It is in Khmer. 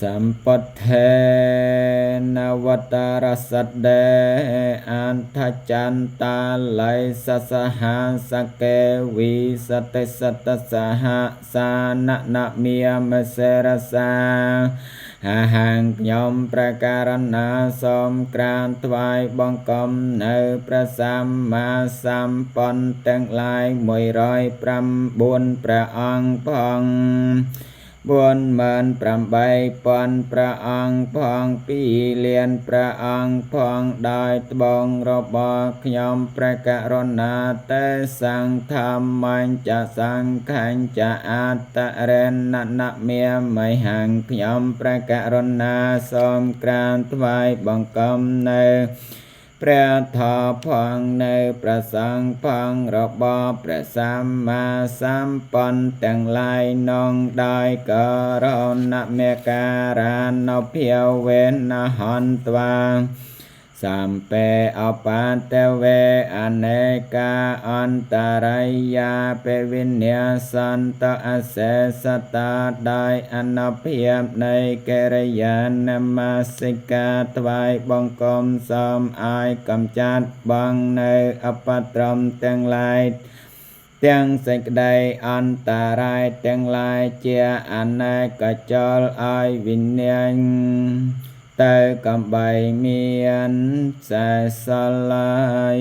สัมปทเทนวตารสัตเดอันทจันตาไลสัสหาสเกวิสติสัตสหสานะนะเมียมเสรสาอาหังยมประการณาสมกรานถวายบังคมในพระสัมมาสัมพุทธทั้งหลาย104 พระองค์พอง48,000 พระองค์พองปีเลียนพระองค์พองได้ตบองរបខ្ញុំ ព្រះករុណាទេសង្ឃធម្មញ្ចសង្ឃញ្ចអត្តរណនមេមហង្ឃខ្ញុំ ព្រះករុណាសូមក្រានថ្វាយបង្គំនៅព្រះធម៌ផងនៅព្រះសង្ឃផងរបស់ព្រះសម្មាសម្ពុទ្ធទាំងឡាយនងដោយករុណមេការណភាវេនហន្ត្វាសម្ពេអបាទវេអនេកាអន្តរិយាពេវិញ្ញាសន្តអសេសតាដោយអនុភាពនៃកិរិយានមសិកាថ្វាយបង្គំសូមឲ្យកំចាត់បងនៅអបត្រមទាំងឡាយទាំងសេចក្តីអន្តរាយទាំងឡាយជាអនេកចលឲ្យវិញ្ញាណទៅកំបីមានសេសឡើយ